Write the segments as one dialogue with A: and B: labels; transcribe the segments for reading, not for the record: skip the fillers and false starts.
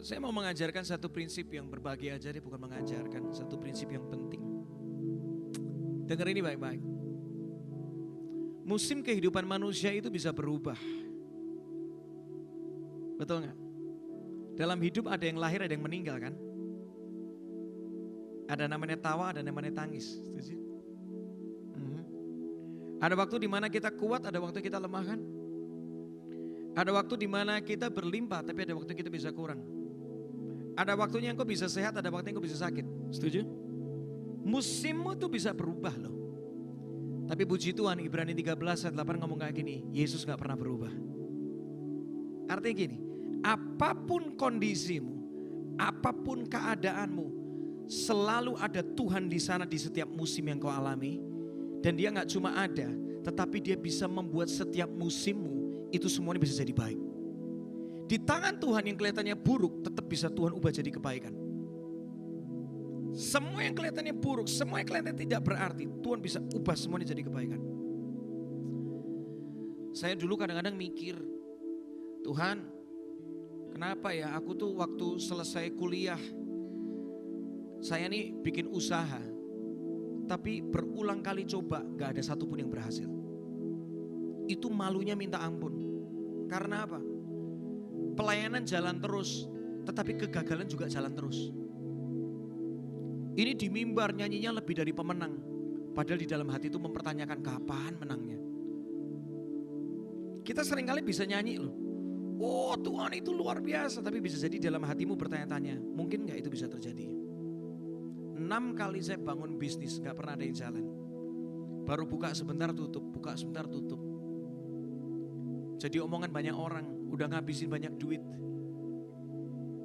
A: Saya mau mengajarkan satu prinsip yang berbahagia aja deh, bukan mengajarkan satu prinsip yang penting. Dengar ini baik-baik. Musim kehidupan manusia itu bisa berubah. Betul nggak? Dalam hidup ada yang lahir, ada yang meninggal kan? Ada namanya tawa, ada namanya tangis. Setuju? Ada waktu di mana kita kuat, ada waktu kita lemah kan? Ada waktu di mana kita berlimpah, tapi ada waktu kita bisa kurang. Ada waktunya engkau bisa sehat, ada waktunya engkau bisa sakit. Setuju? Musimmu tuh bisa berubah loh. Tapi puji Tuhan, Ibrani 13 ayat 8 ngomong kayak gini, Yesus gak pernah berubah. Artinya gini, apapun kondisimu, apapun keadaanmu, selalu ada Tuhan di sana di setiap musim yang kau alami. Dan dia gak cuma ada, tetapi dia bisa membuat setiap musimmu itu semuanya bisa jadi baik. Di tangan Tuhan yang kelihatannya buruk, tetap bisa Tuhan ubah jadi kebaikan. Semua yang kelihatannya buruk, semua yang kelihatannya tidak berarti, Tuhan bisa ubah semuanya jadi kebaikan. Saya dulu kadang-kadang mikir, Tuhan, kenapa ya aku tuh waktu selesai kuliah, saya nih bikin usaha, tapi berulang kali coba gak ada satupun yang berhasil. Itu malunya minta ampun. Karena apa? Pelayanan jalan terus, tetapi kegagalan juga jalan terus. Ini di mimbar nyanyinya lebih dari pemenang, padahal di dalam hati itu mempertanyakan kapan menangnya. Kita seringkali bisa nyanyi loh, oh Tuhan itu luar biasa, tapi bisa jadi dalam hatimu bertanya-tanya, mungkin gak itu bisa terjadi? 6 kali saya bangun bisnis, gak pernah ada yang jalan. Baru buka sebentar tutup, buka sebentar tutup. Jadi omongan banyak orang, udah ngabisin banyak duit.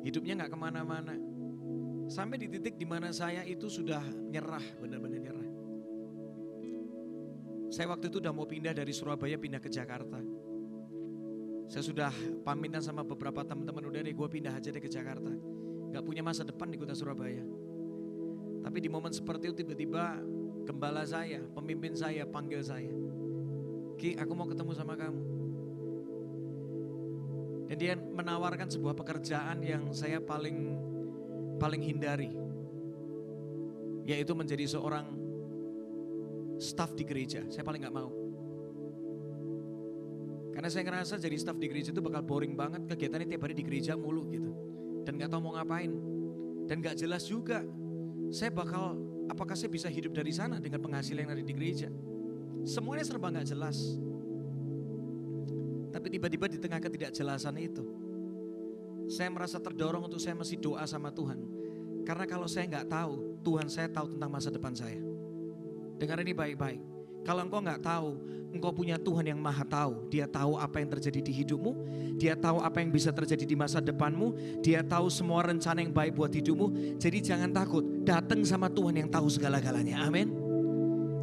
A: Hidupnya gak kemana-mana. Sampai di titik dimana saya itu sudah nyerah, benar-benar nyerah. Saya waktu itu udah mau pindah dari Surabaya pindah ke Jakarta. Saya sudah pamitan sama beberapa teman-teman, udah deh gue pindah aja deh ke Jakarta. Gak punya masa depan di kota Surabaya. Tapi di momen seperti itu tiba-tiba gembala saya, pemimpin saya panggil saya. Ki, aku mau ketemu sama kamu. Dan dia menawarkan sebuah pekerjaan yang saya paling hindari. Yaitu menjadi seorang staf di gereja, saya paling gak mau. Karena saya ngerasa jadi staf di gereja itu bakal boring banget, kegiatannya tiap hari di gereja mulu gitu. Dan gak tahu mau ngapain. Dan gak jelas juga, apakah saya bisa hidup dari sana dengan penghasilan yang ada di gereja. Semuanya serba gak jelas. Tapi tiba-tiba di tengah ketidakjelasan itu, saya merasa terdorong untuk saya mesti doa sama Tuhan. Karena kalau saya gak tahu, Tuhan saya tahu tentang masa depan saya. Dengar ini baik-baik. Kalau engkau gak tahu, engkau punya Tuhan yang maha tahu. Dia tahu apa yang terjadi di hidupmu. Dia tahu apa yang bisa terjadi di masa depanmu. Dia tahu semua rencana yang baik buat hidupmu. Jadi jangan takut, datang sama Tuhan yang tahu segala-galanya. Amin.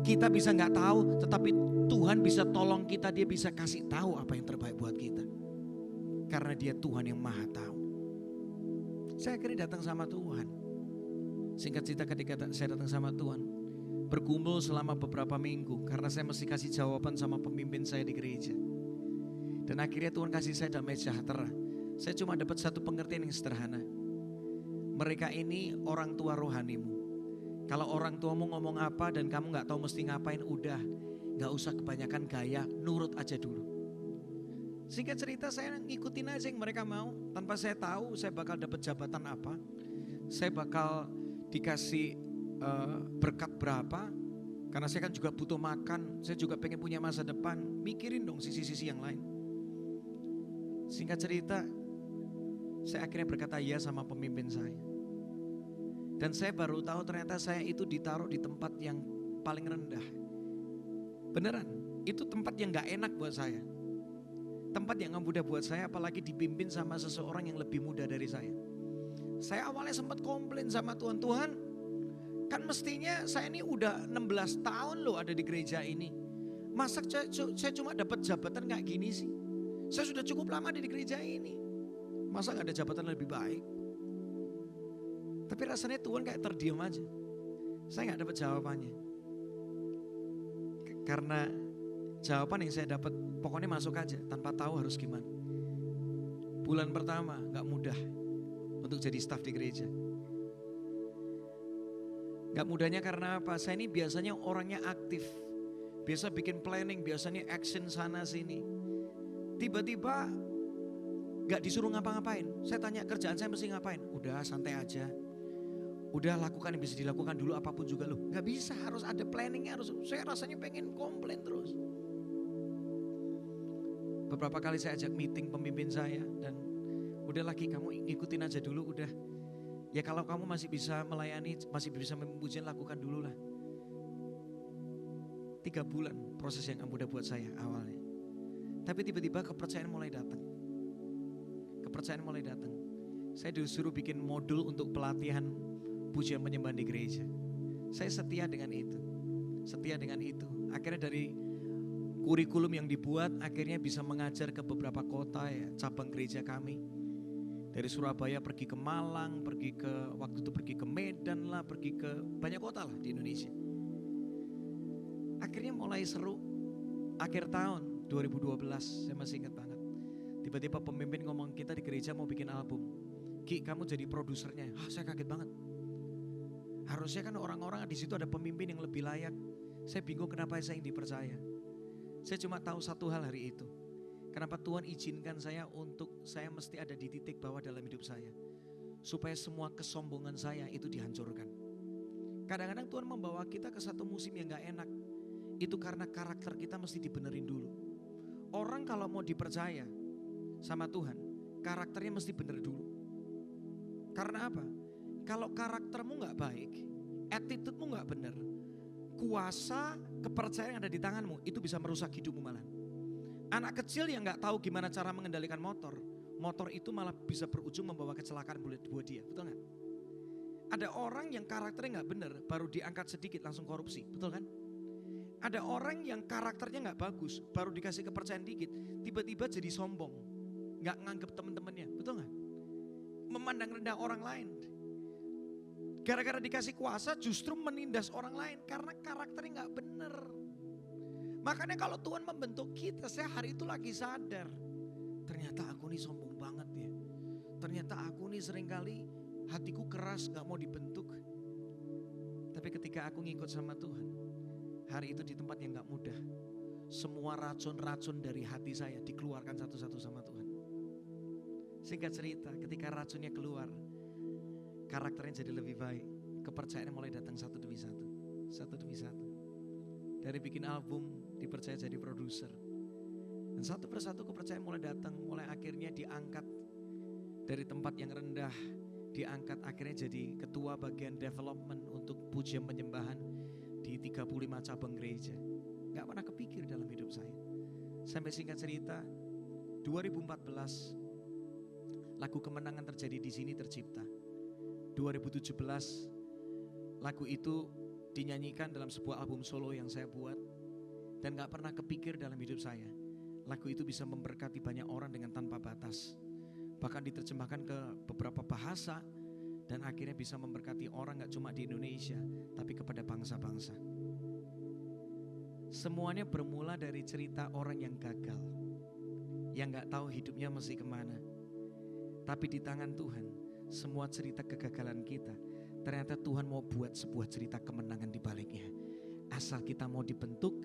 A: Kita bisa gak tahu, tetapi Tuhan bisa tolong kita. Dia bisa kasih tahu apa yang terbaik buat kita. Karena dia Tuhan yang maha tahu. Saya akhirnya datang sama Tuhan. Singkat cerita ketika saya datang sama Tuhan, bergumul selama beberapa minggu karena saya mesti kasih jawaban sama pemimpin saya di gereja. Dan akhirnya Tuhan kasih saya damai sejahtera. Saya cuma dapat satu pengertian yang sederhana. Mereka ini orang tua rohanimu. Kalau orang tuamu ngomong apa dan kamu gak tahu mesti ngapain, udah gak usah kebanyakan gaya, nurut aja dulu. Singkat cerita saya ngikutin aja yang mereka mau. Tanpa saya tahu saya bakal dapat jabatan apa, saya bakal dikasih berkat berapa. Karena saya kan juga butuh makan, saya juga pengen punya masa depan. Mikirin dong sisi-sisi yang lain. Singkat cerita, saya akhirnya berkata iya sama pemimpin saya. Dan saya baru tahu ternyata saya itu ditaruh di tempat yang paling rendah. Beneran, itu tempat yang gak enak buat saya. Tempat yang gak mudah buat saya, apalagi dipimpin sama seseorang yang lebih muda dari saya. Saya awalnya sempat komplain sama Tuhan. Tuhan, kan mestinya saya ini udah 16 tahun loh ada di gereja ini. Masa saya cuma dapat jabatan kayak gini sih? Saya sudah cukup lama di gereja ini. Masa gak ada jabatan lebih baik? Tapi rasanya Tuhan kayak terdiam aja. Saya gak dapat jawabannya. Karena jawaban yang saya dapat pokoknya masuk aja tanpa tahu harus gimana. Bulan pertama gak mudah. untuk jadi staf di gereja. Gak mudahnya karena apa? Saya ini biasanya orangnya aktif. Biasa bikin planning, biasanya action sana sini. Tiba-tiba gak disuruh ngapa-ngapain. Saya tanya kerjaan saya mesti ngapain? Udah santai aja. Udah lakukan yang bisa dilakukan dulu apapun juga loh. Gak bisa, harus ada planningnya. Saya rasanya pengen komplain terus. Beberapa kali saya ajak meeting pemimpin saya dan udah lagi kamu ikutin aja dulu udah. Ya kalau kamu masih bisa melayani, masih bisa memimpin, lakukan dulu lah. 3 bulan proses yang mudah buat saya awalnya. Tapi tiba-tiba kepercayaan mulai datang. Kepercayaan mulai datang. Saya disuruh bikin modul untuk pelatihan pujian penyembahan di gereja. Saya setia dengan itu. Setia dengan itu. Akhirnya dari kurikulum yang dibuat akhirnya bisa mengajar ke beberapa kota ya, cabang gereja kami. Dari Surabaya pergi ke Malang, waktu itu pergi ke Medan lah, pergi ke banyak kota lah di Indonesia. Akhirnya mulai seru. Akhir tahun 2012, saya masih ingat banget. Tiba-tiba pemimpin ngomong, kita di gereja mau bikin album. Ki, kamu jadi produsernya. Saya kaget banget. Harusnya kan orang-orang di situ ada pemimpin yang lebih layak. Saya bingung kenapa saya yang dipercaya. Saya cuma tahu satu hal hari itu. Kenapa Tuhan izinkan saya untuk saya mesti ada di titik bawah dalam hidup saya. Supaya semua kesombongan saya itu dihancurkan. Kadang-kadang Tuhan membawa kita ke satu musim yang gak enak. Itu karena karakter kita mesti dibenerin dulu. Orang kalau mau dipercaya sama Tuhan, karakternya mesti bener dulu. Karena apa? Kalau karaktermu gak baik, attitude-mu gak bener, kuasa kepercayaan yang ada di tanganmu itu bisa merusak hidupmu malah. Anak kecil yang gak tahu gimana cara mengendalikan motor itu malah bisa berujung membawa kecelakaan buat dia, betul gak? Ada orang yang karakternya gak bener, baru diangkat sedikit langsung korupsi, betul kan? Ada orang yang karakternya gak bagus, baru dikasih kepercayaan dikit, tiba-tiba jadi sombong, gak nganggep temen-temennya, betul gak? Memandang rendah orang lain. Gara-gara dikasih kuasa justru menindas orang lain karena karakternya gak bener. Makanya kalau Tuhan membentuk kita, saya hari itu lagi sadar. Ternyata aku nih sombong banget ya. Ternyata aku nih seringkali hatiku keras gak mau dibentuk. Tapi ketika aku ngikut sama Tuhan, hari itu di tempat yang gak mudah. Semua racun-racun dari hati saya dikeluarkan satu-satu sama Tuhan. Singkat cerita, ketika racunnya keluar, karakternya jadi lebih baik. Kepercayaan mulai datang satu demi satu. Satu demi satu. Dari bikin album, dipercaya jadi produser. Dan satu persatu kepercayaan mulai datang, mulai akhirnya diangkat dari tempat yang rendah, diangkat akhirnya jadi ketua bagian development untuk pujian penyembahan di 35 cabang gereja. Gak pernah kepikir dalam hidup saya. Sampai singkat cerita, 2014 lagu Kemenangan Terjadi di Sini tercipta. 2017 lagu itu dinyanyikan dalam sebuah album solo yang saya buat. Dan gak pernah kepikir dalam hidup saya lagu itu bisa memberkati banyak orang dengan tanpa batas. Bahkan diterjemahkan ke beberapa bahasa dan akhirnya bisa memberkati orang gak cuma di Indonesia tapi kepada bangsa-bangsa. Semuanya bermula dari cerita orang yang gagal, yang gak tahu hidupnya mesti kemana. Tapi di tangan Tuhan, semua cerita kegagalan kita, ternyata Tuhan mau buat sebuah cerita kemenangan di baliknya. Asal kita mau dibentuk,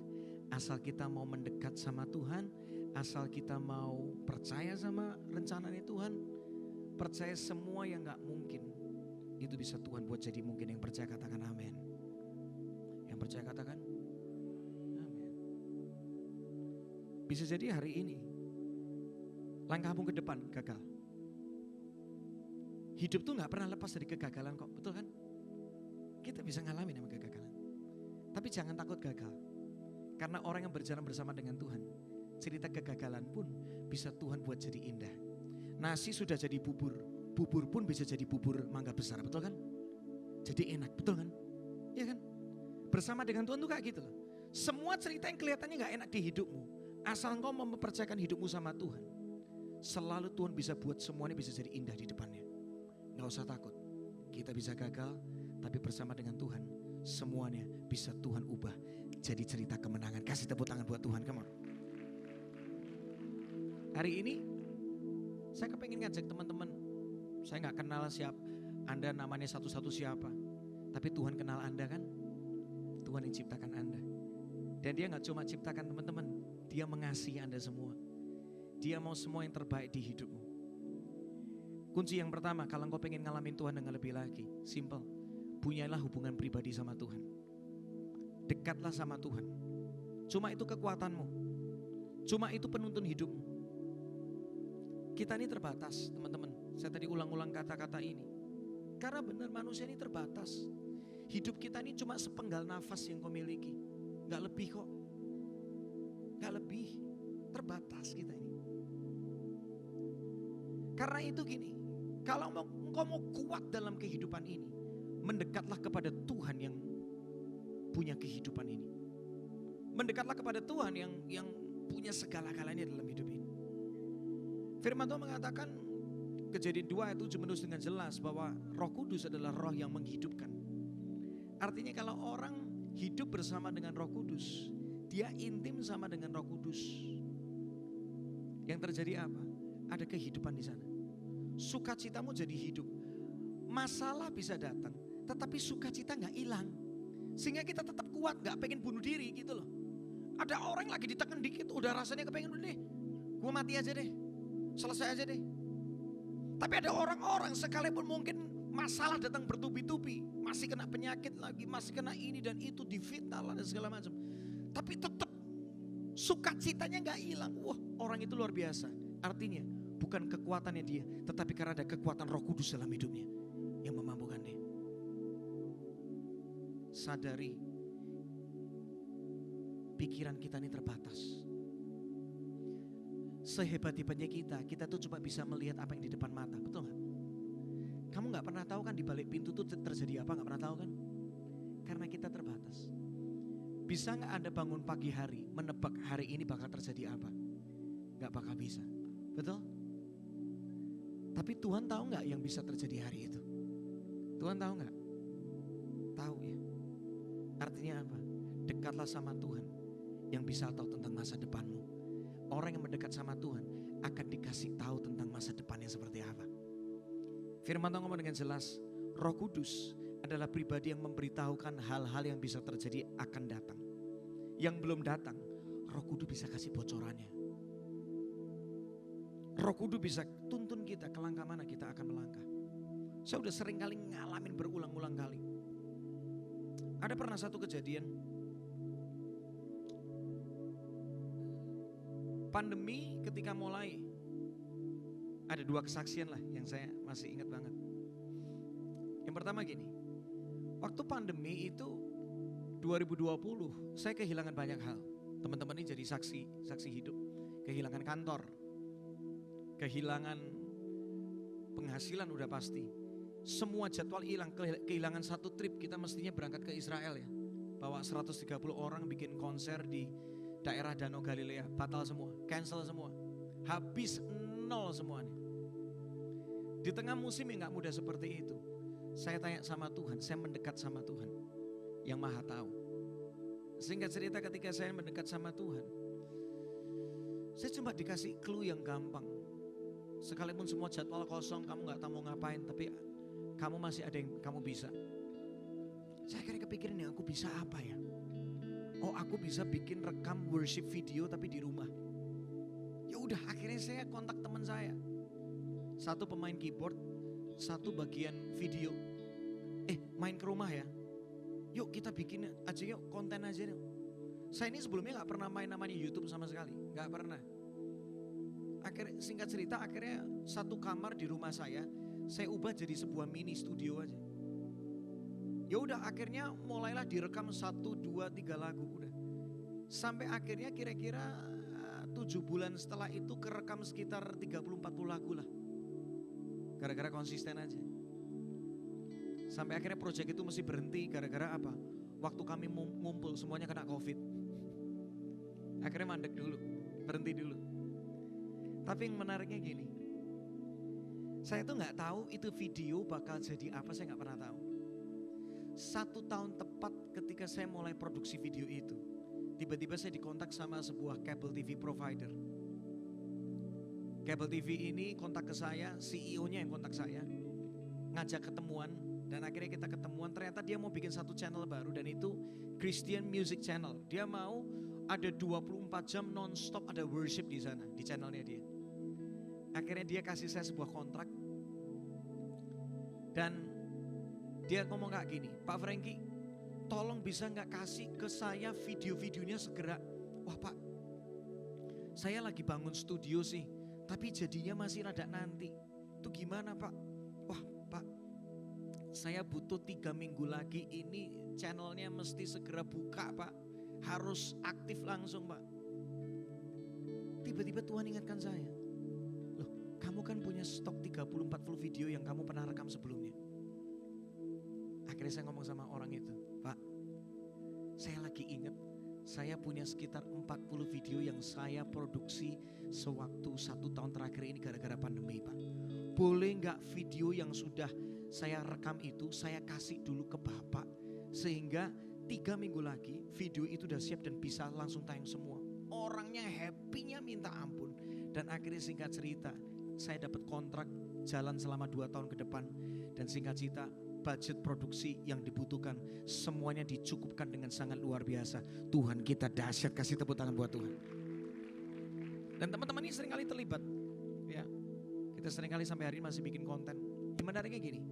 A: asal kita mau mendekat sama Tuhan, asal kita mau percaya sama rencananya Tuhan, percaya semua yang gak mungkin, itu bisa Tuhan buat jadi mungkin. Yang percaya katakan amin. Yang percaya katakan amin. Bisa jadi hari ini langkahmu ke depan gagal. Hidup tuh gak pernah lepas dari kegagalan kok, betul kan? Kita bisa ngalamin sama kegagalan. Tapi jangan takut gagal. Karena orang yang berjalan bersama dengan Tuhan, cerita kegagalan pun bisa Tuhan buat jadi indah. Nasi sudah jadi bubur, bubur pun bisa jadi bubur mangga besar, betul kan? Jadi enak, betul kan? Iya kan? Bersama dengan Tuhan tuh kayak gitu loh. Semua cerita yang kelihatannya gak enak di hidupmu, asal engkau mempercayakan hidupmu sama Tuhan, selalu Tuhan bisa buat semuanya bisa jadi indah di depannya. Gak usah takut, kita bisa gagal, tapi bersama dengan Tuhan, semuanya bisa Tuhan ubah jadi cerita kemenangan. Kasih tepuk tangan buat Tuhan, come on. Hari ini saya kepengen ngajak teman-teman Saya nggak kenal Anda namanya satu-satu siapa. Tapi Tuhan kenal Anda kan? Tuhan yang ciptakan Anda. Dan dia nggak cuma ciptakan teman-teman, dia mengasihi Anda semua. Dia mau semua yang terbaik di hidupmu. Kunci yang pertama, kalau engkau pengen ngalamin Tuhan dengan lebih lagi, simple. Punyailah hubungan pribadi sama Tuhan. Dekatlah sama Tuhan. Cuma itu kekuatanmu. Cuma itu penuntun hidupmu. Kita ini terbatas, teman-teman. Saya tadi ulang-ulang kata-kata ini. Karena benar manusia ini terbatas. Hidup kita ini cuma sepenggal nafas yang kau miliki. Gak lebih kok. Gak lebih. Terbatas kita ini. Karena itu gini. Kalau engkau mau kuat dalam kehidupan ini, mendekatlah kepada Tuhan yang punya kehidupan ini. Mendekatlah kepada Tuhan yang punya segala-galanya dalam hidup ini. Firman Tuhan mengatakan, Kejadian 2 ayat 7 menulis dengan jelas bahwa Roh Kudus adalah roh yang menghidupkan. Artinya kalau orang hidup bersama dengan Roh Kudus, dia intim sama dengan Roh Kudus. Yang terjadi apa? Ada kehidupan di sana. Sukacitamu jadi hidup. Masalah bisa datang, tetapi sukacita gak hilang. Sehingga kita tetap kuat, gak pengen bunuh diri gitu loh. Ada orang lagi ditekan dikit, udah rasanya kepengen bunuh deh. Gue mati aja deh, selesai aja deh. Tapi ada orang-orang sekalipun mungkin masalah datang bertubi-tubi, masih kena penyakit lagi, masih kena ini dan itu, difitnah lah dan segala macam. Tapi tetap sukacitanya gak hilang. Wah, orang itu luar biasa. Artinya bukan kekuatannya dia, tetapi karena ada kekuatan Roh Kudus dalam hidupnya yang memampukan dia. Sadari pikiran kita ini terbatas. Sehebat-hebatnya kita tuh cuma bisa melihat apa yang di depan mata, betul gak? Kamu gak pernah tahu kan di balik pintu tuh terjadi apa, gak pernah tahu kan? Karena kita terbatas. Bisa gak Anda bangun pagi hari menebak hari ini bakal terjadi apa? Gak bakal bisa, betul? Tapi Tuhan tahu gak yang bisa terjadi hari itu? Tuhan tahu gak? Tahu ya. Artinya apa? Dekatlah sama Tuhan yang bisa tahu tentang masa depanmu. Orang yang mendekat sama Tuhan akan dikasih tahu tentang masa depannya seperti apa. Firman Tuhan ngomong dengan jelas, Roh Kudus adalah pribadi yang memberitahukan hal-hal yang bisa terjadi akan datang. Yang belum datang, Roh Kudus bisa kasih bocorannya. Roh Kudus bisa tuntun kita ke langkah mana kita akan melangkah. Saya udah sering kali ngalamin berulang-ulang kali. Ada pernah satu kejadian, pandemi ketika mulai, ada 2 kesaksian lah yang saya masih ingat banget. Yang pertama gini, waktu pandemi itu 2020 saya kehilangan banyak hal. Teman-teman ini jadi saksi hidup. Kehilangan kantor, kehilangan penghasilan udah pasti. Semua jadwal hilang, kehilangan satu trip. Kita mestinya berangkat ke Israel ya. Bawa 130 orang bikin konser di daerah Danau Galilea, batal semua, cancel semua. Habis nol semuanya. Di tengah musim yang gak mudah seperti itu, saya tanya sama Tuhan, saya mendekat sama Tuhan yang Maha Tahu. Singkat cerita ketika saya mendekat sama Tuhan, saya cuma dikasih clue yang gampang. Sekalipun semua jadwal kosong, kamu gak tahu mau ngapain, tapi kamu masih ada yang kamu bisa. Saya akhirnya kepikiran ya, aku bisa apa ya? Oh, aku bisa bikin rekam worship video tapi di rumah. Ya udah, akhirnya saya kontak teman saya. Satu pemain keyboard, satu bagian video. Main ke rumah ya. Yuk kita bikin aja yuk, konten aja yuk. Saya ini sebelumnya gak pernah main namanya YouTube sama sekali, gak pernah. Akhirnya singkat cerita, akhirnya satu kamar di rumah saya ubah jadi sebuah mini studio aja. Ya udah, akhirnya mulailah direkam 1, 2, 3 lagu udah. Sampai akhirnya kira-kira 7 bulan setelah itu kerekam sekitar 30-40 lagu lah. Gara-gara konsisten aja. Sampai akhirnya proyek itu mesti berhenti gara-gara apa? Waktu kami ngumpul semuanya kena COVID. Akhirnya mandek dulu, berhenti dulu. Tapi yang menariknya gini, saya tuh gak tahu itu video bakal jadi apa, saya gak pernah tahu. 1 tahun tepat ketika saya mulai produksi video itu, tiba-tiba saya dikontak sama sebuah cable TV provider. Kabel TV ini kontak ke saya, CEO-nya yang kontak saya, ngajak ketemuan, dan akhirnya kita ketemuan. Ternyata dia mau bikin satu channel baru, dan itu Christian Music Channel. Dia mau ada 24 jam non-stop ada worship di sana, di channelnya dia. Akhirnya dia kasih saya sebuah kontrak, dan dia ngomong kayak gini, Pak Franky, tolong bisa gak kasih ke saya video-videonya segera. Wah Pak, saya lagi bangun studio sih, tapi jadinya masih rada nanti. Itu gimana Pak? Wah Pak, saya butuh 3 minggu lagi, ini channelnya mesti segera buka Pak. Harus aktif langsung Pak. Tiba-tiba Tuhan ingatkan saya, loh kamu kan punya stok 30-40 video yang kamu pernah rekam sebelumnya. Akhirnya saya ngomong sama orang itu, Pak, saya lagi ingat saya punya sekitar 40 video yang saya produksi sewaktu 1 tahun terakhir ini gara-gara pandemi Pak. Boleh gak video yang sudah saya rekam itu saya kasih dulu ke Bapak, sehingga 3 minggu lagi video itu udah siap dan bisa langsung tayang semua. Orangnya happy-nya minta ampun. Dan akhirnya singkat cerita, saya dapat kontrak jalan selama 2 tahun ke depan. Dan singkat cerita, budget produksi yang dibutuhkan semuanya dicukupkan dengan sangat luar biasa. Tuhan kita dahsyat, kasih tepuk tangan buat Tuhan. Dan teman-teman ini seringkali terlibat, ya. Kita seringkali sampai hari ini masih bikin konten. Menariknya gini,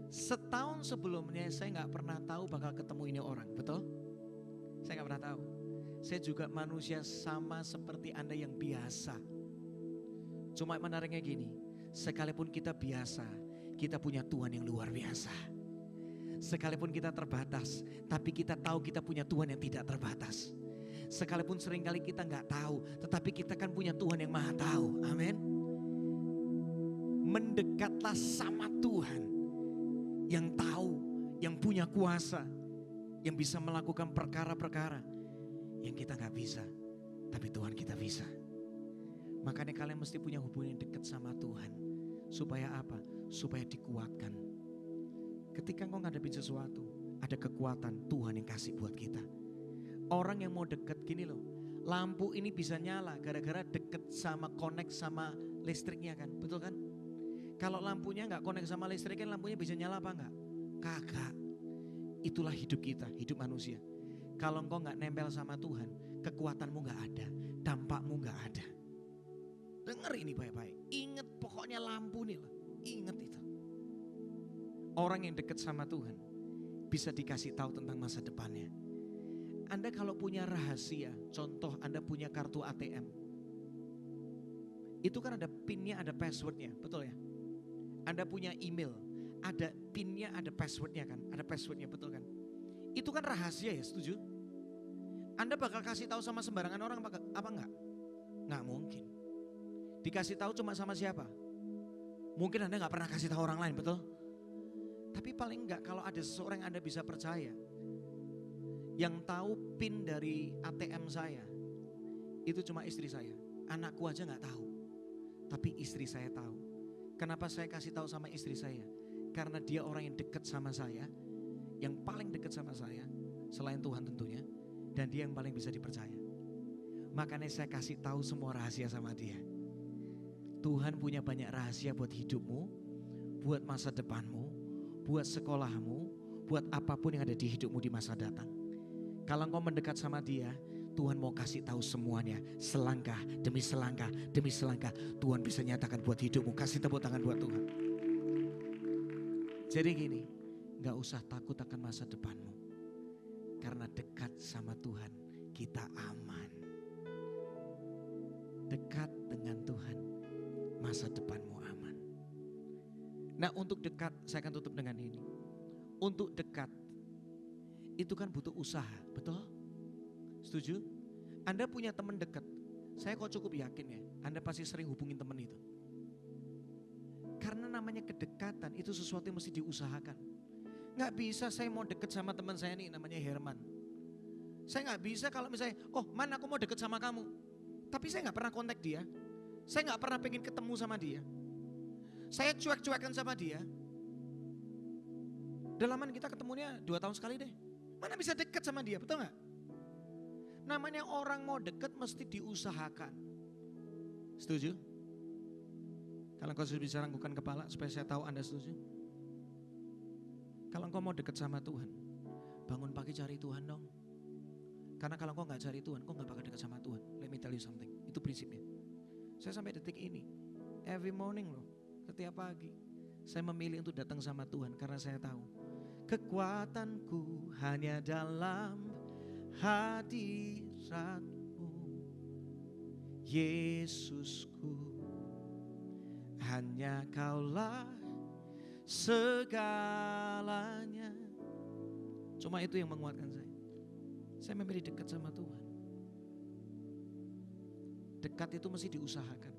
A: setahun sebelumnya saya nggak pernah tahu bakal ketemu ini orang, betul? Saya nggak pernah tahu. Saya juga manusia sama seperti Anda yang biasa. Cuma menariknya gini, sekalipun kita biasa, kita punya Tuhan yang luar biasa. Sekalipun kita terbatas, tapi kita tahu kita punya Tuhan yang tidak terbatas. Sekalipun seringkali kita nggak tahu, tetapi kita kan punya Tuhan yang maha tahu. Amin. Mendekatlah sama Tuhan yang tahu, yang punya kuasa, yang bisa melakukan perkara-perkara yang kita nggak bisa, tapi Tuhan kita bisa. Makanya kalian mesti punya hubungan yang dekat sama Tuhan. Supaya apa? Supaya dikuatkan. Ketika kau ngadepin sesuatu, ada kekuatan Tuhan yang kasih buat kita. Orang yang mau deket gini loh, lampu ini bisa nyala gara-gara deket sama connect sama listriknya kan, betul kan? Kalau lampunya nggak connect sama listrik kan lampunya bisa nyala apa enggak? Kagak. Itulah hidup kita, hidup manusia. Kalau engkau nggak nempel sama Tuhan, kekuatanmu nggak ada, dampakmu nggak ada. Dengar ini baik-baik. Ingat pokoknya lampu nih loh. Ingat itu. Orang yang dekat sama Tuhan bisa dikasih tahu tentang masa depannya. Anda kalau punya rahasia, contoh Anda punya kartu ATM. Itu kan ada pinnya, ada passwordnya, betul ya? Anda punya email, ada pinnya, ada passwordnya kan? Ada passwordnya, betul kan? Itu kan rahasia ya, setuju? Anda bakal kasih tahu sama sembarangan orang apa enggak? Enggak mungkin. Dikasih tahu cuma sama siapa? Mungkin Anda gak pernah kasih tahu orang lain, betul? Tapi paling enggak kalau ada seseorang yang Anda bisa percaya, yang tahu PIN dari ATM saya, itu cuma istri saya. Anakku aja gak tahu, tapi istri saya tahu. Kenapa saya kasih tahu sama istri saya? Karena dia orang yang dekat sama saya, yang paling dekat sama saya, selain Tuhan tentunya, dan dia yang paling bisa dipercaya. Makanya saya kasih tahu semua rahasia sama dia. Tuhan punya banyak rahasia buat hidupmu, buat masa depanmu, buat sekolahmu, buat apapun yang ada di hidupmu di masa datang. Kalau engkau mendekat sama dia, Tuhan mau kasih tahu semuanya, selangkah demi selangkah demi selangkah. Tuhan bisa nyatakan buat hidupmu. Kasih tepuk tangan buat Tuhan. Jadi gini, gak usah takut akan masa depanmu. Karena dekat sama Tuhan, kita aman. Dekat dengan Tuhan, masa depanmu aman. Nah, untuk dekat, saya akan tutup dengan ini. Untuk dekat, itu kan butuh usaha, betul? Setuju? Anda punya teman dekat, saya kok cukup yakin ya, Anda pasti sering hubungin teman itu. Karena namanya kedekatan, itu sesuatu yang mesti diusahakan. Gak bisa saya mau deket sama teman saya nih, namanya Herman. Saya gak bisa kalau misalnya, oh Man aku mau deket sama kamu. Tapi saya gak pernah kontak dia. Saya gak pernah pengen ketemu sama dia. Saya cuek-cuekan sama dia. Dalaman kita ketemunya 2 tahun sekali deh. Mana bisa deket sama dia, betul gak? Namanya orang mau deket mesti diusahakan. Setuju? Kalau engkau sudah bicara anggukan kepala supaya saya tahu Anda setuju. Kalau engkau mau dekat sama Tuhan, bangun pagi cari Tuhan dong. Karena kalau engkau gak cari Tuhan, engkau gak bakal dekat sama Tuhan. Let me tell you something, itu prinsipnya. Saya sampai detik ini, every morning loh, setiap pagi, saya memilih untuk datang sama Tuhan. Karena saya tahu, kekuatanku hanya dalam hadirat-Mu, Yesusku. Hanya Kaulah segalanya. Cuma itu yang menguatkan saya. Saya memilih dekat sama Tuhan. Dekat itu mesti diusahakan.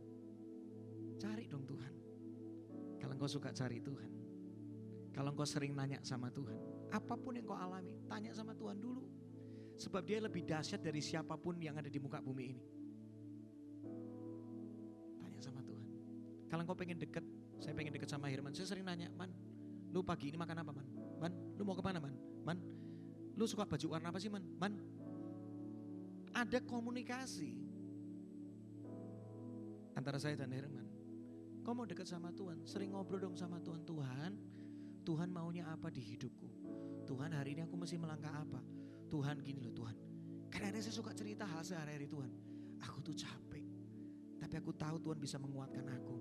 A: Cari dong Tuhan. Kalau engkau suka cari Tuhan, kalau engkau sering nanya sama Tuhan, apapun yang kau alami, tanya sama Tuhan dulu. Sebab Dia lebih dahsyat dari siapapun yang ada di muka bumi ini. Tanya sama Tuhan. Kalau engkau pengen dekat, saya pengen dekat sama Herman, saya sering nanya, Man, lu pagi ini makan apa Man? Man, lu mau kemana Man? Man, lu suka baju warna apa sih Man? Man, ada komunikasi antara saya dan Herman. Kau mau dekat sama Tuhan, sering ngobrol dong sama Tuhan. Tuhan maunya apa di hidupku? Tuhan hari ini aku mesti melangkah apa? Tuhan gini loh Tuhan. Kadang-kadang saya suka cerita hal sehari-hari Tuhan. Aku tuh capek, tapi aku tahu Tuhan bisa menguatkan aku.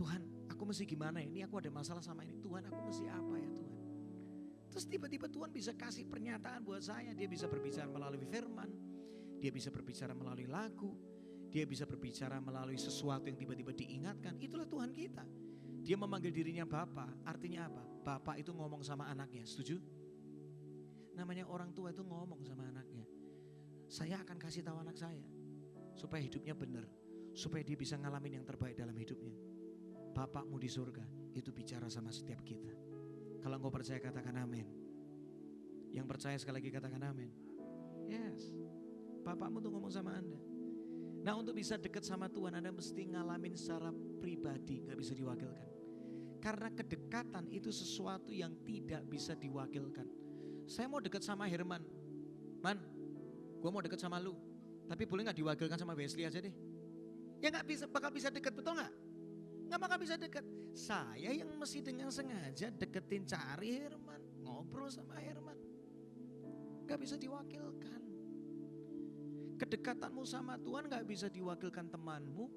A: Tuhan, aku mesti gimana ya? Ini aku ada masalah sama ini. Tuhan, aku mesti apa ya Tuhan? Terus tiba-tiba Tuhan bisa kasih pernyataan buat saya. Dia bisa berbicara melalui firman. Dia bisa berbicara melalui lagu. Dia bisa berbicara melalui sesuatu yang tiba-tiba diingatkan. Itulah Tuhan kita. Dia memanggil dirinya Bapa. Artinya apa? Bapa itu ngomong sama anaknya. Setuju? Namanya orang tua itu ngomong sama anaknya. Saya akan kasih tahu anak saya supaya hidupnya benar, supaya dia bisa ngalamin yang terbaik dalam hidupnya. Bapakmu di surga itu bicara sama setiap kita. Kalau engkau percaya katakan amin. Yang percaya sekali lagi katakan amin. Yes, Bapakmu tuh ngomong sama Anda. Nah, untuk bisa dekat sama Tuhan Anda mesti ngalamin secara pribadi, gak bisa diwakilkan. Karena kedekatan itu sesuatu yang tidak bisa diwakilkan. Saya mau dekat sama Herman, Man, gue mau dekat sama lu, tapi boleh gak diwakilkan sama Wesley aja deh? Ya gak bisa, bakal bisa dekat, betul gak? Gak bakal bisa dekat. Saya yang mesti dengan sengaja deketin, cari Herman, ngobrol sama Herman. Gak bisa diwakilkan. Kedekatanmu sama Tuhan gak bisa diwakilkan temanmu,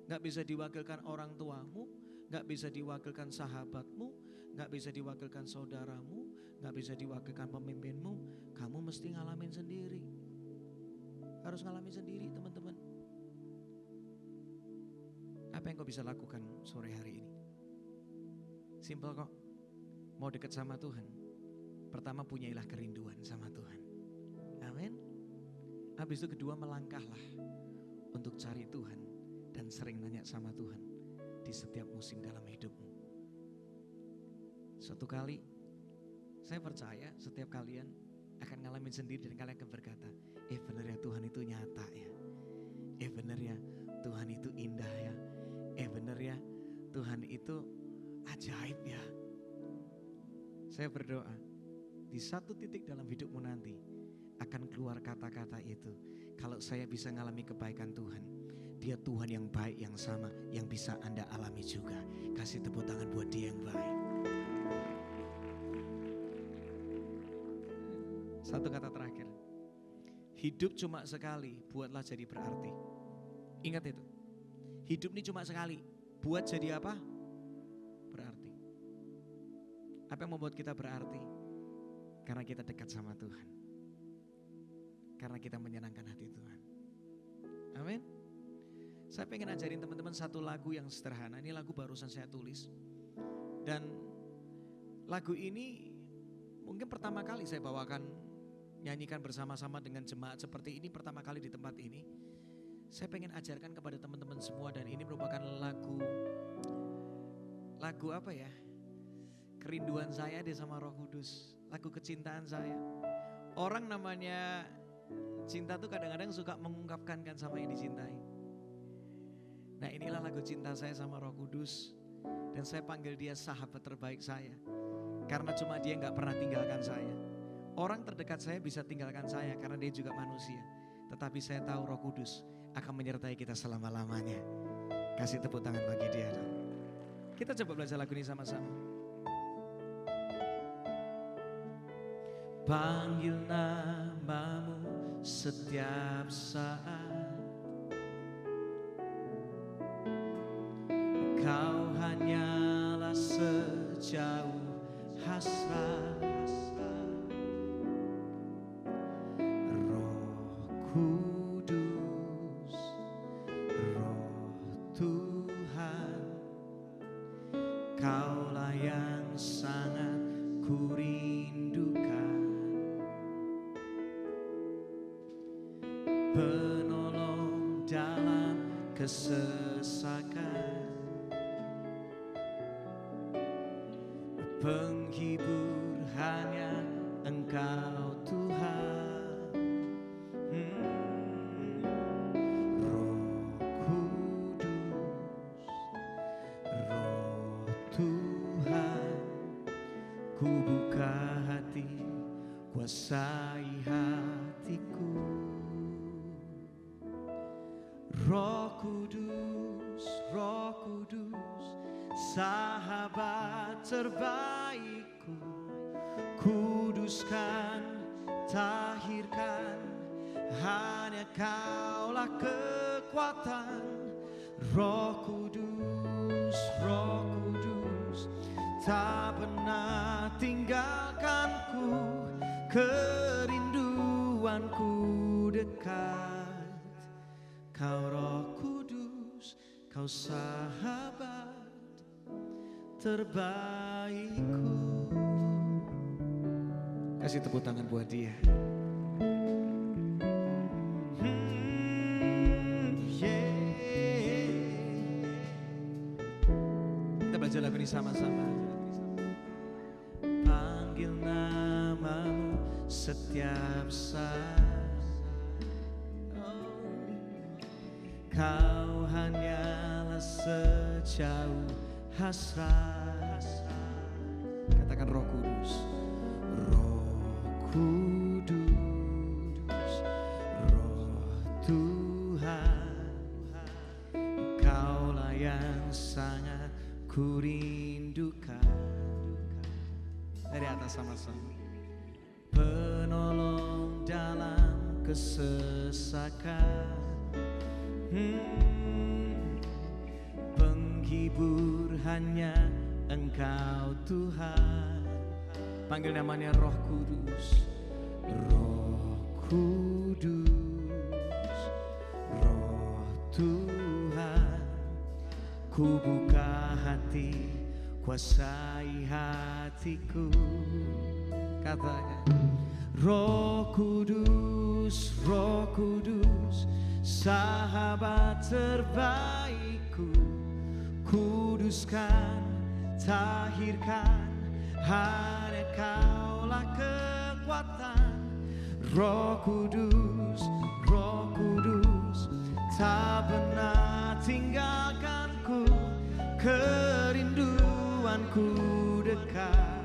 A: gak bisa diwakilkan orang tuamu, gak bisa diwakilkan sahabatmu, gak bisa diwakilkan saudaramu, gak bisa diwakilkan pemimpinmu. Kamu mesti ngalamin sendiri. Harus ngalamin sendiri teman-teman. Apa yang kau bisa lakukan sore hari ini? Simple kok. Mau dekat sama Tuhan, pertama punyailah kerinduan sama Tuhan. Amin. Habis itu kedua, melangkahlah untuk cari Tuhan dan sering nanya sama Tuhan di setiap musim dalam hidupmu. Suatu kali saya percaya setiap kalian akan ngalamin sendiri dan kalian akan berkata, benar ya Tuhan itu nyata ya. Benar ya Tuhan itu indah ya. Benar ya Tuhan itu ajaib ya. Saya berdoa di satu titik dalam hidupmu nanti akan keluar kata-kata itu. Kalau saya bisa ngalami kebaikan Tuhan, Dia Tuhan yang baik yang sama yang bisa Anda alami juga. Kasih tepuk tangan buat Dia yang baik. Satu kata terakhir. Hidup cuma sekali, buatlah jadi berarti. Ingat itu. Hidup ini cuma sekali, buat jadi apa? Berarti. Apa yang membuat kita berarti? Karena kita dekat sama Tuhan. Karena kita menyenangkan hati Tuhan. Amin. Saya pengen ajarin teman-teman satu lagu yang sederhana. Ini lagu barusan saya tulis. Dan lagu ini mungkin pertama kali saya bawakan, nyanyikan bersama-sama dengan jemaat seperti ini pertama kali di tempat ini. Saya pengen ajarkan kepada teman-teman semua, dan ini merupakan lagu apa ya? Kerinduan saya deh sama Roh Kudus. Lagu kecintaan saya. Orang namanya cinta tuh kadang-kadang suka mengungkapkan kan sama yang dicintai. Nah, inilah lagu cinta saya sama Roh Kudus. Dan saya panggil Dia sahabat terbaik saya. Karena cuma Dia gak pernah tinggalkan saya. Orang terdekat saya bisa tinggalkan saya karena Dia juga manusia. Tetapi saya tahu Roh Kudus akan menyertai kita selama-lamanya. Kasih tepuk tangan bagi Dia dong. Kita coba belajar lagu ini sama-sama. Panggil namamu setiap saat, Kau hanyalah sejauh hasrat. Roh Kudus, Roh Tuhan, Kaulah yang sangat kurindukan. Penolong dalam kesesakan, penghibur hanya Engkau Tuhan. Roh Kudus, Roh Tuhan, ku buka hati, kuasai hatiku. Roh Kudus, Roh Kudus, sahabat terbaikku, kuduskan, tahirkan, hanya Kaulah kekuatan. Roh Kudus, Roh Kudus, tak pernah tinggalkanku, kerinduanku dekat. Kau Roh Kudus, Kau sahabat terbaikku. Kasih tepuk tangan buat dia. Kita belajar lagu ini sama-sama. Panggil namamu setiap saat, Kau hanyalah sejauh hasrat. Katakan Roh Kudus, Roh Kudus, Roh Tuhan, Kaulah yang sangat kurindukan. Dari atas sama-sama. Penolong dalam kesesakan, penghibur hanya Engkau Tuhan. Panggil namanya Roh Kudus, Roh Kudus, Roh Tuhan, ku buka hati, kuasai hatiku. Katakan Roh Kudus, Roh Kudus, sahabat terbaikku, kuduskan, tahirkan, hanya Kaulah kekuatan. Roh Kudus, Roh Kudus, tak pernah tinggalkanku, kerinduanku dekat.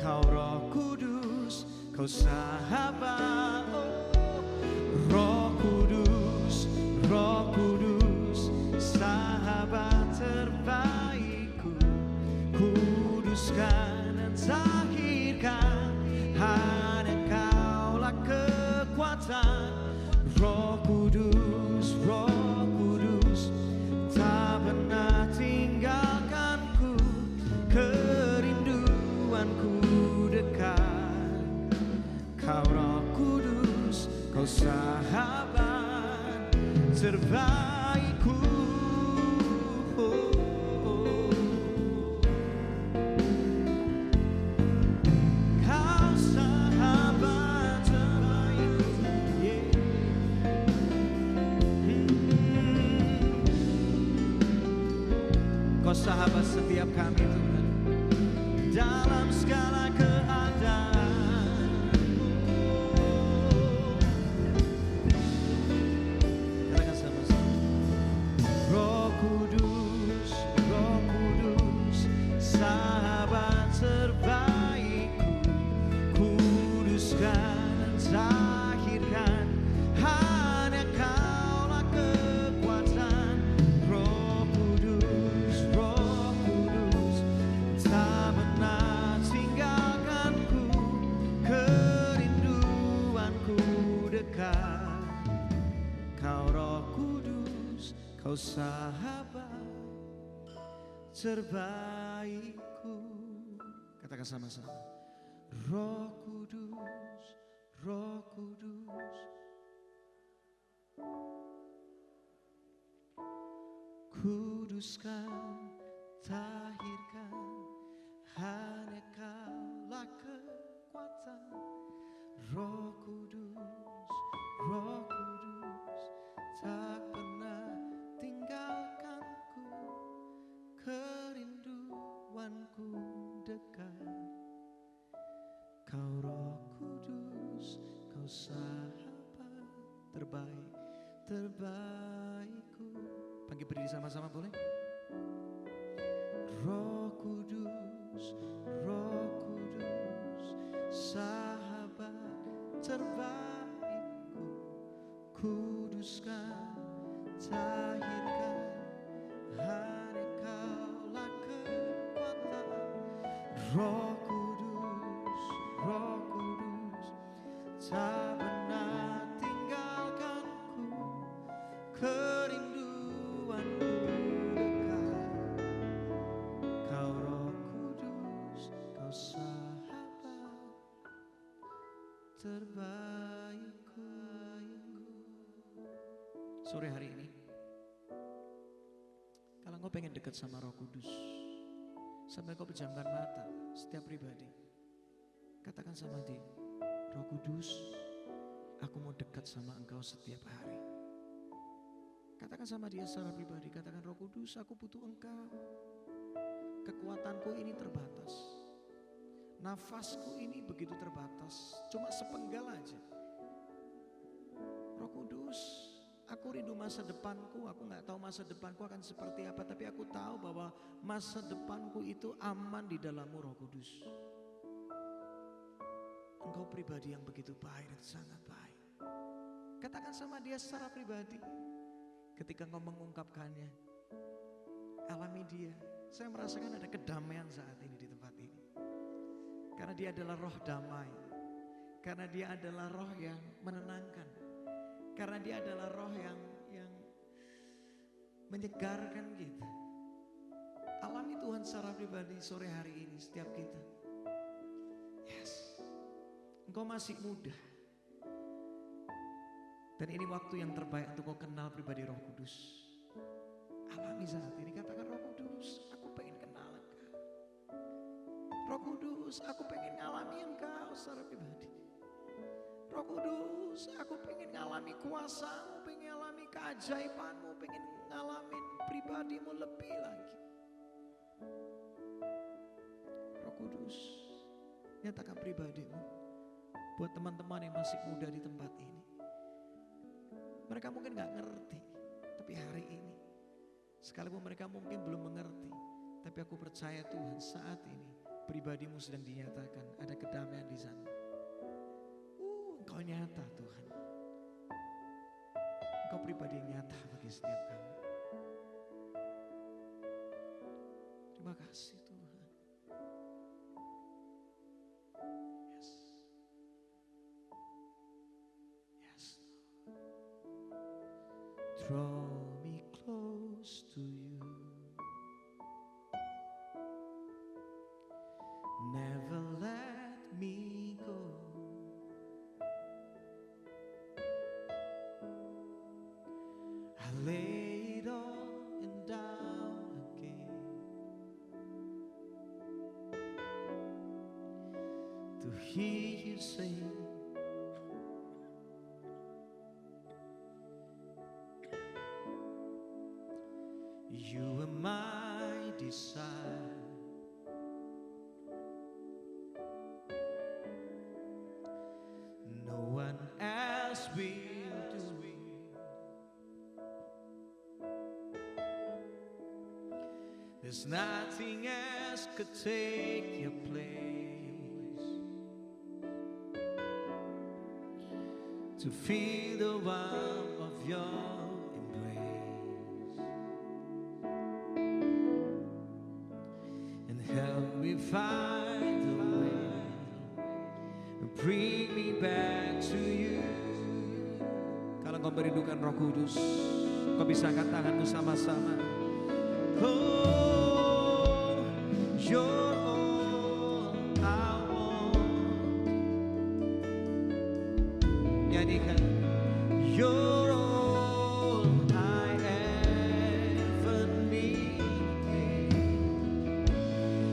A: Kau Roh Kudus, Kau sahabat. Roh Kudus, Roh Kudus, sahabat terbaikku, kuduskan dan tahirkan, hanya Kaulah kekuatan. Roh Kudus, Roh Kudus, tak pernah tinggalkanku, kerinduanku dekat. Kau Roh Kudus, Kau sahabat terbaikku. Kau sahabat terbaikku, Kau sahabat setiap kami Tuhan, dalam segala keadaan. Roh Kudus, Roh Kudus, sahabat terbaikku, kuduskan dan tahirkan, hanya Kaulah kekuatan. Roh Kudus, Roh sahabat terbaikku. Katakan sama-sama. Roh Kudus, Roh Kudus, kuduskan, tahirkan, hanya Kaulah kekuatan. Roh Kudus, Roh Kudus, tak pernah tinggalkanku, kerinduanku dekat. Kau Roh Kudus, Kau sahabat terbaik, terbaikku. Panggil berdiri sama-sama boleh? Roh Kudus, Roh Kudus, sahabat terbaikku, kuduskan, tahirkan, hanya Kaulah kekuatan. Roh Kudus, Roh Kudus, tak pernah tinggalkanku, kerinduanku dekat. Kau Roh Kudus, Kau sahabat terbaikku. Sore hari ini, kalau engkau pengen dekat sama Roh Kudus, sampai kau pejamkan mata, setiap pribadi, katakan sama dia, Roh Kudus, aku mau dekat sama engkau setiap hari. Katakan sama dia secara pribadi, katakan Roh Kudus, aku butuh engkau. Kekuatanku ini terbatas, nafasku ini begitu terbatas, cuma sepenggal aja. Roh Kudus, aku rindu masa depanku, aku gak tahu masa depanku akan seperti apa, tapi aku tahu bahwa masa depanku itu aman di dalam-Mu Roh Kudus. Engkau pribadi yang begitu baik dan sangat baik. Katakan sama dia secara pribadi. Ketika engkau mengungkapkannya, alami dia. Saya merasakan ada kedamaian saat ini di tempat ini. Karena dia adalah roh damai. Karena dia adalah roh yang menenangkan. Karena dia adalah roh yang menyegarkan kita. Alami Tuhan secara pribadi sore hari ini setiap kita. Yes. Engkau masih muda. Dan ini waktu yang terbaik untuk kau kenal pribadi Roh Kudus. Alami saat ini, katakan Roh Kudus, aku pengen kenal Engkau. Roh Kudus, aku pengen ngalami Engkau secara pribadi. Roh Kudus, aku pengen ngalami kuasa-Mu, pengen ngalami keajaiban-Mu, pengen ngalami pribadi-Mu lebih lagi. Roh Kudus, nyatakan pribadi-Mu buat teman-teman yang masih muda di tempat ini. Mereka mungkin gak ngerti, tapi hari ini, sekalipun mereka mungkin belum mengerti, tapi aku percaya Tuhan saat ini pribadi-Mu sedang dinyatakan, ada kedamaian di sana. Engkau nyata Tuhan. Engkau pribadi yang nyata bagi setiap kami. Terima kasih Tuhan. Yes. Yes. Draw me close to you. Never let me go. I lay it all and down again to hear you say, you are my desire. No one else will do. There's nothing else could take your place. To feel the warmth of your embrace and help me find the way and bring me back to you. Kalau kau merindukan Roh Kudus, Kau bisa angkat tanganmu sama-sama. Oh, you're all I want. Nyanyikan. You're all I ever need,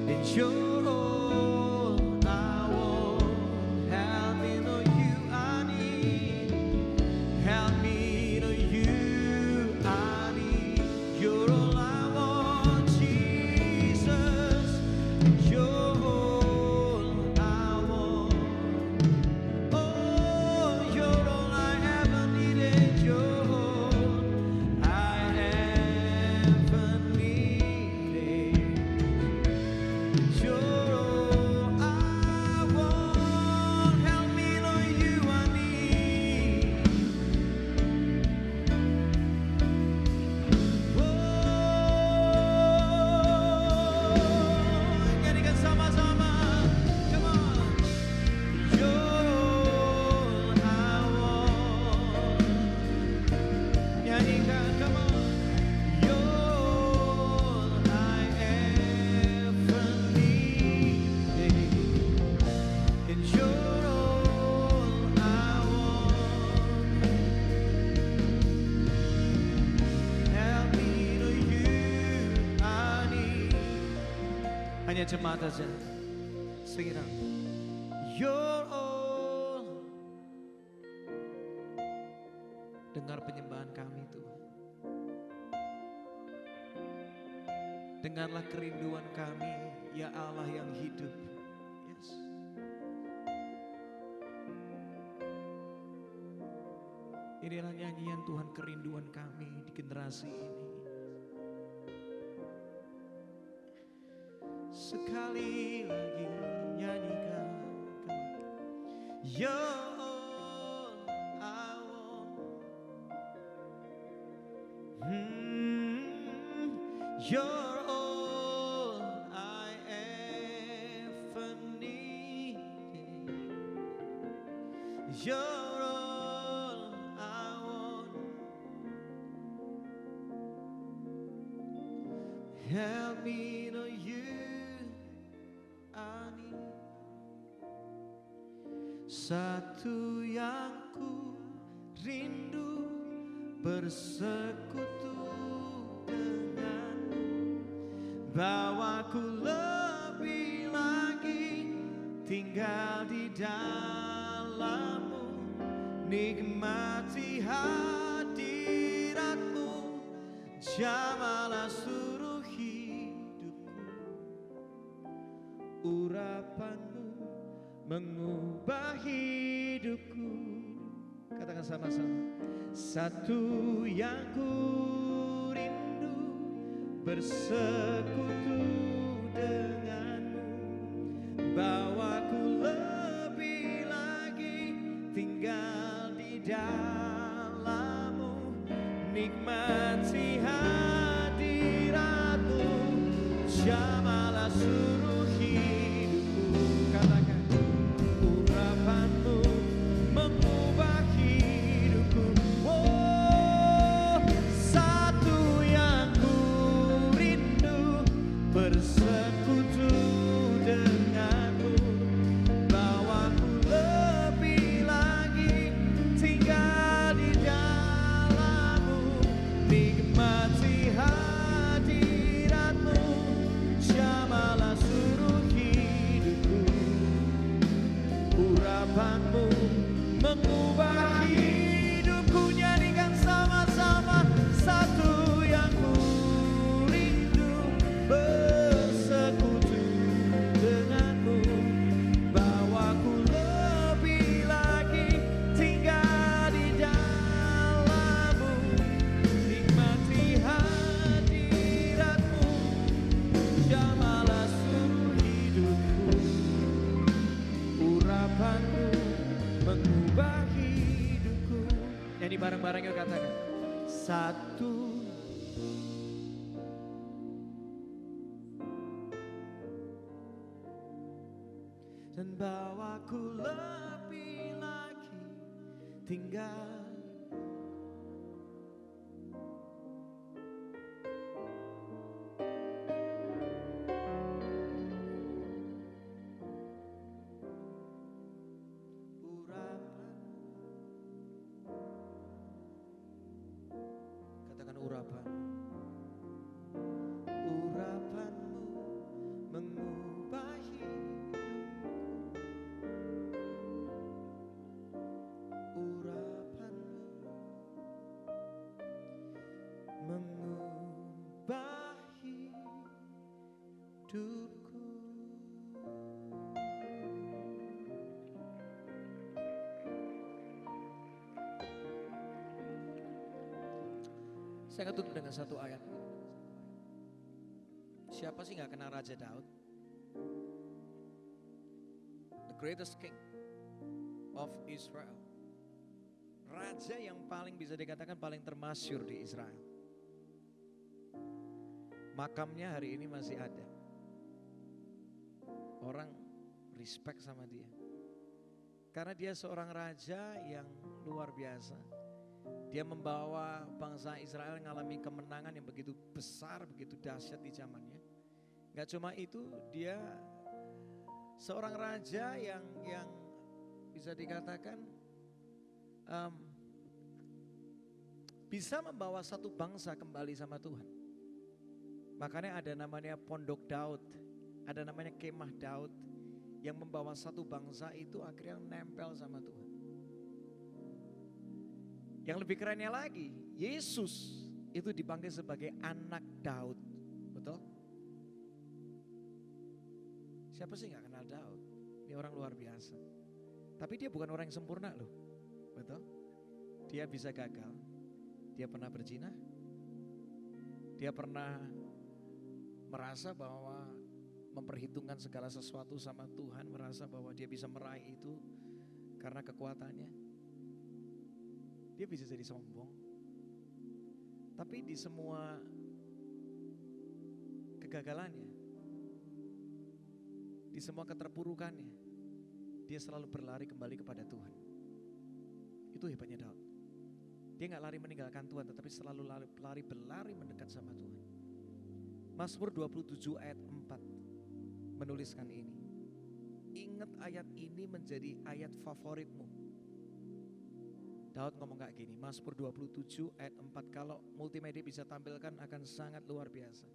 A: and you're all I want. Help me know you I need. Help me know you I need. You're all I want, Jesus. You're all I want. Oh, you're all I ever needed. You're all I ever needed. You're all I want. Help me know you I need. Nyanyikan sama-sama. Come on. You're all I want. Nyanyikan, come on. You're all I ever needed, and you're all I want. Help me know you I need. Hanya jemaat saja. Sing it out. You're all. Dengar penyembahan kami Tuhan. Dengarlah kerinduan kami, ya Allah yang hidup. Yes. Inilah nyanyian Tuhan, kerinduan kami di generasi ini. Sekali lagi nyanyikan. You're all I want. You're all I ever needed. You're all I want. Help me know you I need. Satu yang ku rindu bersekutu denganmu, bawaku lebih lagi tinggal di dalammu, nikmati hadiratmu, jamalah seluruh hidupku, urapanmu mengubah hidupku. Katakan sama-sama. Satu yang ku rindu bersekutu denganmu, bawaku lebih lagi tinggal di dalammu, nikmati hadiratmu, jamalah seluruh hidupku. Katakan. Urapanmu mengubah hidupku. Oh, satu yang ku rindu bersekutu denganmu, bawaku lebih lagi tinggal di dalammu, nikmati hadiratmu, jamalah seluruh hidupku. Urapanmu mengubah hidupku. Nyanyikan sama-sama. Satu yang ku rindu bersekutu denganmu, bawaku lebih lagi tinggal di dalammu, nikmati hadiratmu, jamalah seluruh hidupku. Urapanmu mengubah hidupku. Nyanyi bareng-bareng yuk, katakan. Satu. Dan bawaku lebih lagi tinggal hidupku. Saya akan tutup dengan satu ayat. Siapa sih gak kenal Raja Daud? The greatest king of Israel. Raja yang paling bisa dikatakan paling termasyur di Israel. Makamnya hari ini masih ada. Orang respect sama dia. Karena dia seorang raja yang luar biasa. Dia membawa bangsa Israel mengalami kemenangan yang begitu besar, begitu dahsyat di zamannya. Gak cuma itu, dia seorang raja yang bisa dikatakan bisa membawa satu bangsa kembali sama Tuhan. Makanya ada namanya Pondok Daud, ada namanya Kemah Daud, yang membawa satu bangsa itu akhirnya nempel sama Tuhan. Yang lebih kerennya lagi, Yesus itu dipanggil sebagai anak Daud, betul? Siapa sih gak kenal Daud? Ini orang luar biasa. Tapi dia bukan orang yang sempurna loh, betul? Dia bisa gagal, dia pernah berzina, dia pernah merasa bahwa memperhitungkan segala sesuatu sama Tuhan, merasa bahwa dia bisa meraih itu karena kekuatannya. Dia bisa jadi sombong. Tapi di semua kegagalannya, di semua keterpurukannya, dia selalu berlari kembali kepada Tuhan. Itu hebatnya Daud. Dia gak lari meninggalkan Tuhan, tetapi selalu berlari mendekat sama Tuhan. Mazmur 27 ayat 4 menuliskan ini. Ingat ayat ini menjadi ayat favoritmu. Daud ngomong kayak gini, Mazmur 27 ayat 4, kalau multimedia bisa tampilkan akan sangat luar biasa.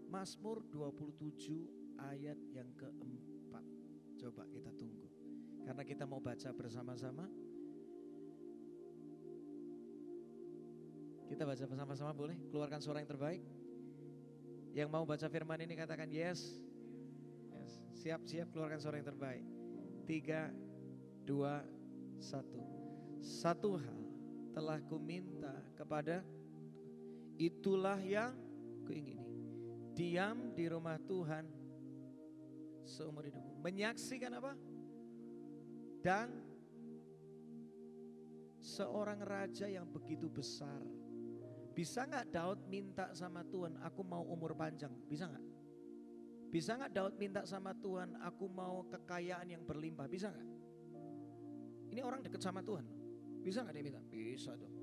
A: Mazmur 27 ayat yang keempat. Coba kita tunggu. Karena kita mau baca bersama-sama. Kita baca bersama-sama boleh? Keluarkan suara yang terbaik. Yang mau baca firman ini katakan yes. Yes. Siap-siap keluarkan suara yang terbaik. 3, 2, 1. Satu hal telah kuminta kepada, itulah yang kuingini. Diam di rumah Tuhan seumur hidupku. Menyaksikan apa? Dan seorang raja yang begitu besar. Bisa gak Daud minta sama Tuhan, aku mau umur panjang? Bisa gak? Bisa gak Daud minta sama Tuhan, aku mau kekayaan yang berlimpah? Bisa gak? Ini orang dekat sama Tuhan. Bisa gak dia minta? Bisa dong.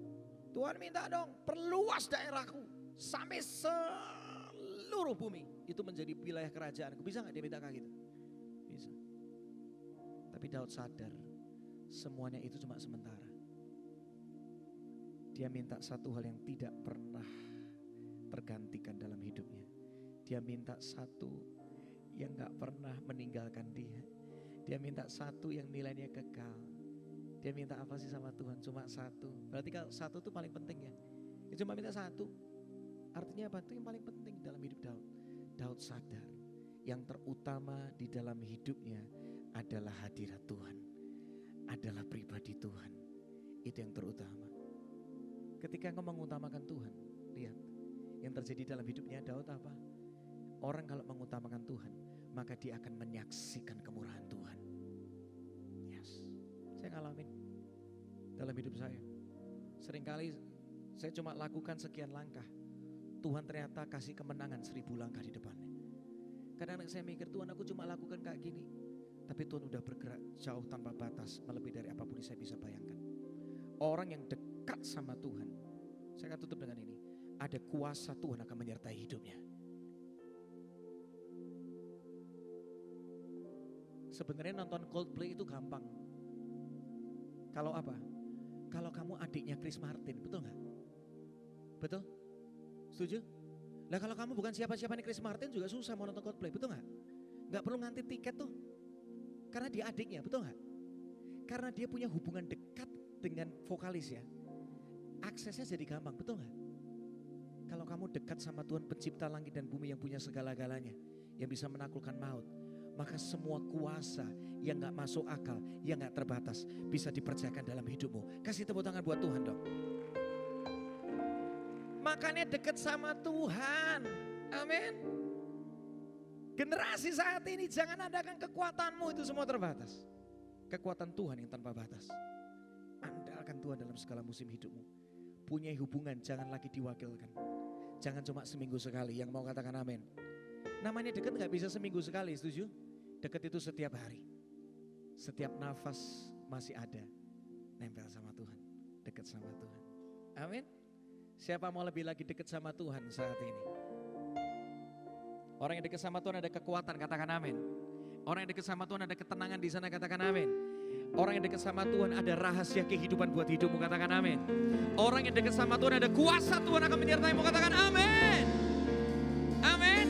A: Tuhan minta dong, perluas daerahku sampai seluruh bumi. Itu menjadi wilayah kerajaanku. Bisa gak dia minta kayak gitu? Bisa. Tapi Daud sadar, semuanya itu cuma sementara. Dia minta satu hal yang tidak pernah tergantikan dalam hidupnya. Dia minta satu yang gak pernah meninggalkan dia. Dia minta satu yang nilainya kekal. Dia minta apa sih sama Tuhan? Cuma satu. Berarti kalau satu itu paling penting ya. Dia cuma minta satu. Artinya apa? Itu yang paling penting dalam hidup Daud. Daud sadar yang terutama di dalam hidupnya adalah hadirat Tuhan. Adalah pribadi Tuhan. Itu yang terutama. Ketika engkau mengutamakan Tuhan, lihat yang terjadi dalam hidupnya Daud apa? Orang kalau mengutamakan Tuhan, maka dia akan menyaksikan kemurahan Tuhan. Yes. Saya ngalamin dalam hidup saya. Seringkali saya cuma lakukan sekian langkah. Tuhan ternyata kasih kemenangan 1000 langkah di depannya. Kadang-kadang saya mikir, Tuhan aku cuma lakukan kayak gini. Tapi Tuhan udah bergerak jauh tanpa batas, melebihi dari apapun yang saya bisa bayangkan. Orang yang dekat sama Tuhan, saya akan tutup dengan ini. Ada kuasa Tuhan akan menyertai hidupnya. Sebenarnya nonton Coldplay itu gampang. Kalau apa? Kalau kamu adiknya Chris Martin, betul gak? Betul? Setuju? Lah kalau kamu bukan siapa-siapa nih Chris Martin juga susah mau nonton Coldplay, betul gak? Gak perlu nganti tiket tuh. Karena dia adiknya, betul gak? Karena dia punya hubungan dekat dengan vokalis ya. Aksesnya jadi gampang, betul gak? Kalau kamu dekat sama Tuhan pencipta langit dan bumi yang punya segala-galanya, yang bisa menaklukkan maut. Maka semua kuasa yang gak masuk akal, yang gak terbatas bisa dipercayakan dalam hidupmu. Kasih tepuk tangan buat Tuhan dong. Makanya dekat sama Tuhan. Amin. Generasi saat ini jangan adakan kekuatanmu itu semua terbatas. Kekuatan Tuhan yang tanpa batas. Andalkan Tuhan dalam segala musim hidupmu. Punya hubungan jangan lagi diwakilkan. Jangan cuma seminggu sekali. Yang mau katakan amin. Namanya dekat gak bisa seminggu sekali, setuju? Dekat itu setiap hari. Setiap nafas masih ada. Nempel sama Tuhan. Dekat sama Tuhan. Amin. Siapa mau lebih lagi dekat sama Tuhan saat ini? Orang yang dekat sama Tuhan ada kekuatan, katakan amin. Orang yang dekat sama Tuhan ada ketenangan di sana, katakan amin. Orang yang dekat sama Tuhan ada rahasia kehidupan buat hidupmu, katakan amin. Orang yang dekat sama Tuhan ada kuasa Tuhan akan menyertaimu, katakan amin. Amin.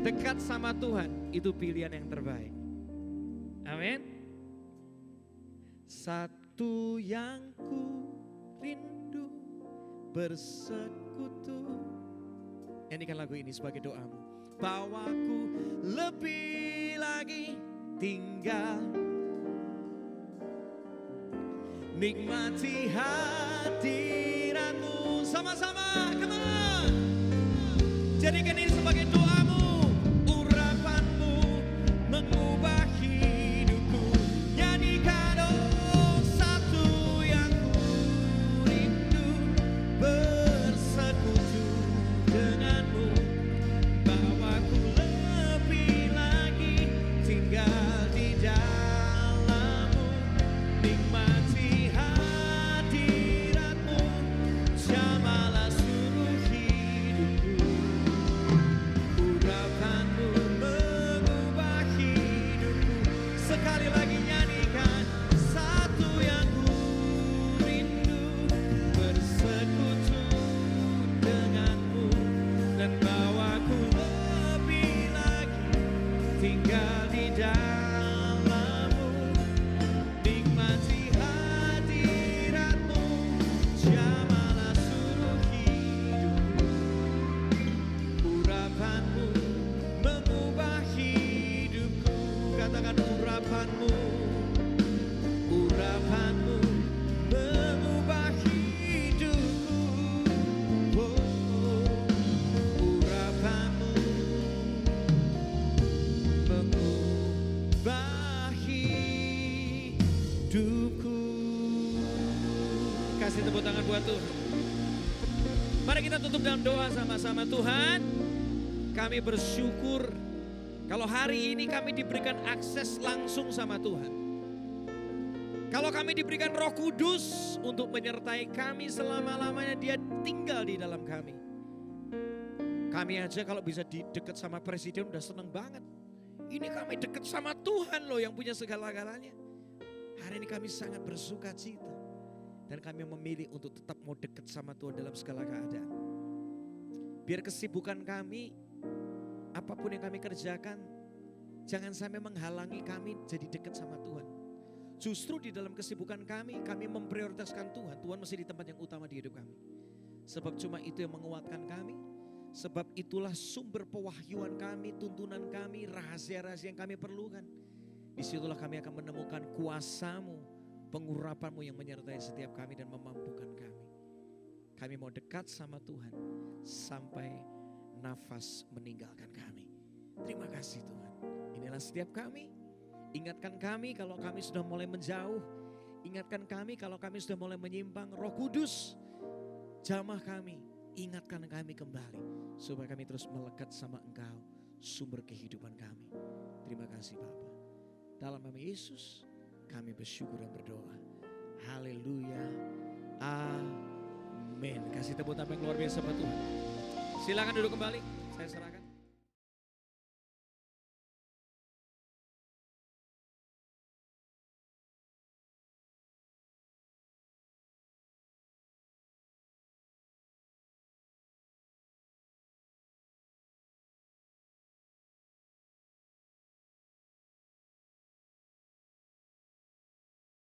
A: Dekat sama Tuhan itu pilihan yang terbaik. Amin. Satu yang ku rindu bersekutu. Nyanyikan lagu ini sebagai doamu. Bawaku lebih lagi tinggal, nikmati hadiratmu sama-sama. Come on. Jadikan ini sebagai doamu. Urapanmu mengubah hidupku. Nyanyikan satu yang ku rindu bersekutu denganmu. Bawaku lebih lagi tinggal di dalammu, nikmati hadiratmu, jamalah seluruh hidupku. Urapanmu mengubah hidupku. Sekali lagi nyanyikan, satu yang ku rindu bersekutu denganmu, dan bawaku lebih lagi tinggal di dalammu, nikmati hadiratmu, jamalah seluruh hidupku. Urapanmu mengubah hidupku. Katakan urapanmu. Urapanmu mengubah hidupku. Oh, urapanmu mengubah hidupku. Kasih tepuk tangan buat Tuhan. Mari kita tutup dalam doa sama-sama. Tuhan, kami bersyukur kalau hari ini kami diberikan akses langsung sama Tuhan. Kalau kami diberikan Roh Kudus untuk menyertai kami selama-lamanya, Dia tinggal di dalam kami. Kami aja kalau bisa dekat sama Presiden udah seneng banget. Ini kami dekat sama Tuhan loh yang punya segala-galanya. Hari ini kami sangat bersuka cita. Dan kami memilih untuk tetap mau dekat sama Tuhan dalam segala keadaan. Biar kesibukan kami, apapun yang kami kerjakan, jangan sampai menghalangi kami jadi dekat sama Tuhan. Justru di dalam kesibukan kami memprioritaskan Tuhan. Tuhan mesti di tempat yang utama di hidup kami. Sebab cuma itu yang menguatkan kami. Sebab itulah sumber pewahyuan kami, tuntunan kami, rahasia-rahasia yang kami perlukan. Disitulah kami akan menemukan kuasa-Mu, pengurapan-Mu yang menyertai setiap kami dan memampukan kami. Kami mau dekat sama Tuhan sampai nafas meninggalkan kami. Terima kasih Tuhan. Inilah setiap kami. Ingatkan kami kalau kami sudah mulai menjauh. Ingatkan kami kalau kami sudah mulai menyimpang. Roh Kudus, jamah kami. Ingatkan kami kembali. Supaya kami terus melekat sama Engkau, sumber kehidupan kami. Terima kasih Bapa. Dalam nama Yesus kami bersyukur dan berdoa. Haleluya. Amin. Kasih tepuk tangan yang luar biasa buat Tuhan. Silakan duduk kembali. Saya serahkan.